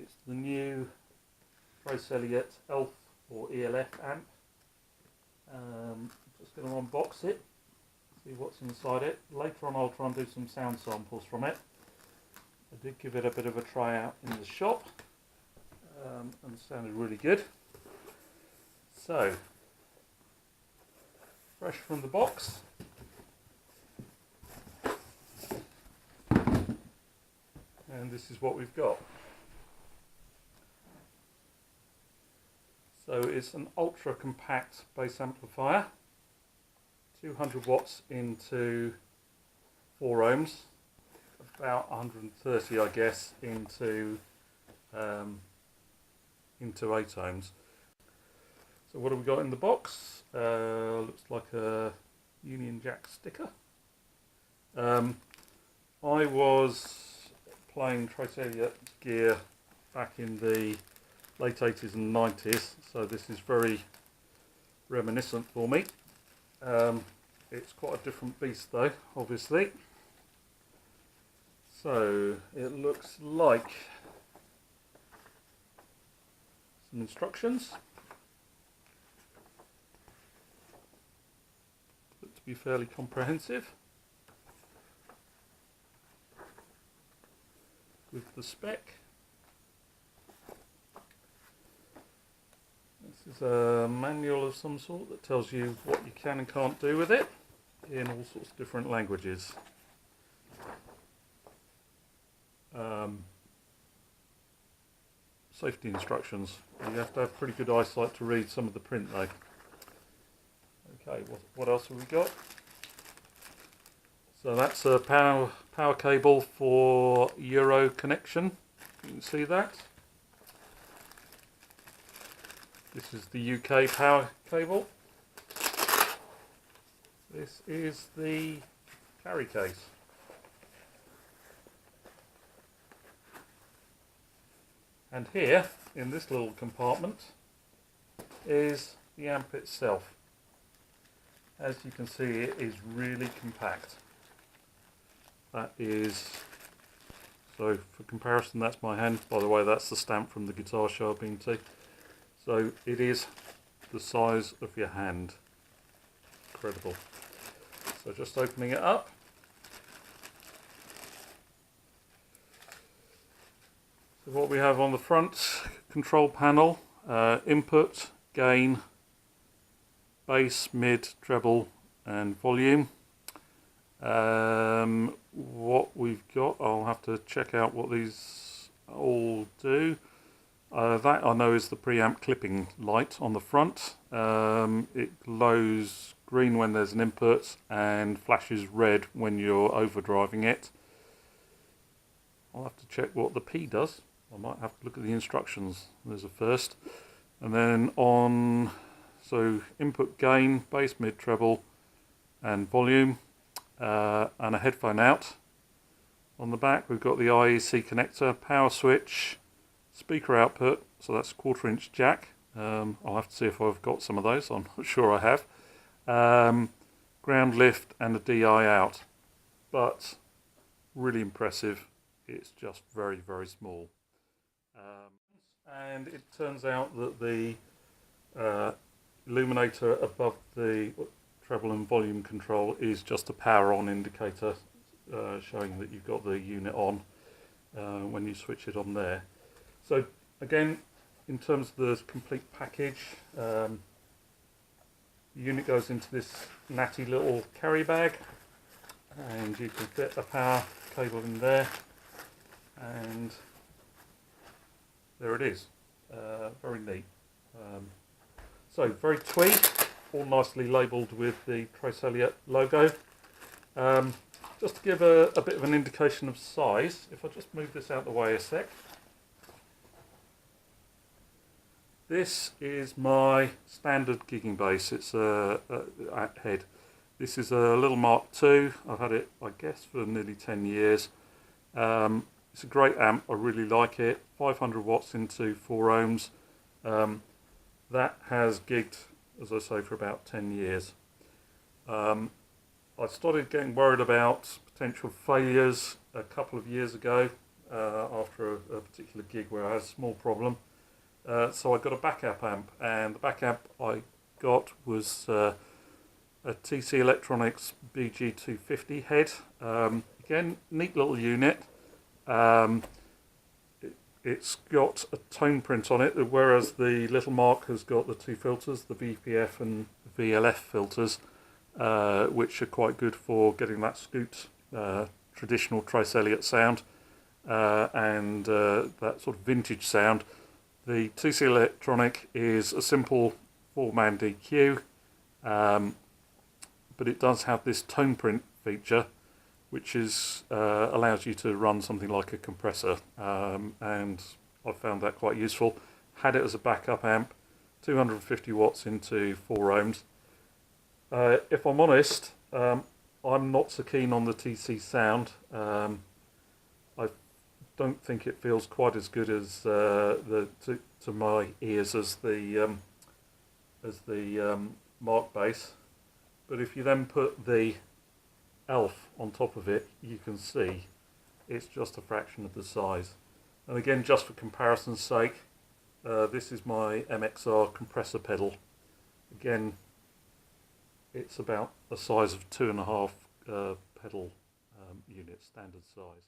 It's the new Trace Elliot ELF or ELF amp. Just going to unbox it, see what's inside it. Later on I'll try and do some sound samples from it. I did give it a bit of a try out in the shop and it sounded really good. So, fresh from the box. And this is what we've got. So it's an ultra compact bass amplifier, 200 watts into 4 ohms, about 130 I guess into 8 ohms. So what have we got in the box? Looks like a Union Jack sticker. I was playing Trace Elliot gear back in the late 80s and 90s, so this is very reminiscent for me. It's quite a different beast though, obviously. So it looks like some instructions. Look to be fairly comprehensive. With the spec. This is a manual of some sort that tells you what you can and can't do with it in all sorts of different languages. Safety instructions. You have to have pretty good eyesight to read some of the print though. Okay, what else have we got? So that's a power cable for Euro connection. You can see that. This is the UK power cable. This is the carry case. And here, in this little compartment, is the amp itself. As you can see, it is really compact. That is, so for comparison, that's my hand. By the way, that's the stamp from the guitar show I've been to. So it is the size of your hand. Incredible. So just opening it up. So what we have on the front, control panel, input, gain, bass, mid, treble and volume. What we've got, I'll have to check out what these all do. That I know is the preamp clipping light on the front. It glows green when there's an input and flashes red when you're overdriving it. I'll have to check what the P does. I might have to look at the instructions. There's a first. And then on, so input, gain, bass, mid, treble and volume, and a headphone out. On the back we've got the IEC connector, power switch, speaker output, so that's 1/4" jack. I'll have to see if I've got some of those, I'm not sure I have. Ground lift and a DI out. But really impressive, it's just very, very small. And it turns out that the illuminator above the treble and volume control is just a power on indicator showing that you've got the unit on when you switch it on there. So again, in terms of the complete package, the unit goes into this natty little carry bag and you can fit a power cable in there, and there it is. Very neat. So very tweed, all nicely labelled with the Trace Elliot logo. Just to give a bit of an indication of size, if I just move this out of the way a sec. This is my standard gigging bass. It's a head. This is a little Mark II. I've had it, I guess, for nearly 10 years. It's a great amp. I really like it. 500 watts into 4 ohms. That has gigged, as I say, for about 10 years. I started getting worried about potential failures a couple of years ago. after a particular gig where I had a small problem. So I got a backup amp, and the backup I got was a TC Electronics BG250 head. Again, neat little unit. It's got a tone print on it, whereas the little Mark has got the two filters, the VPF and VLF filters, which are quite good for getting that scoot traditional Trace Elliot sound and that sort of vintage sound. The TC Electronic is a simple 4-man DQ, but it does have this tone print feature, which is allows you to run something like a compressor, and I found that quite useful. Had it as a backup amp, 250 watts into 4 ohms. If I'm honest, I'm not so keen on the TC sound. I don't think it feels quite as good as to my ears as the Mark bass. But if you then put the ELF on top of it, you can see it's just a fraction of the size. And again, just for comparison's sake, this is my MXR compressor pedal. Again, it's about the size of 2.5 pedal units, standard size.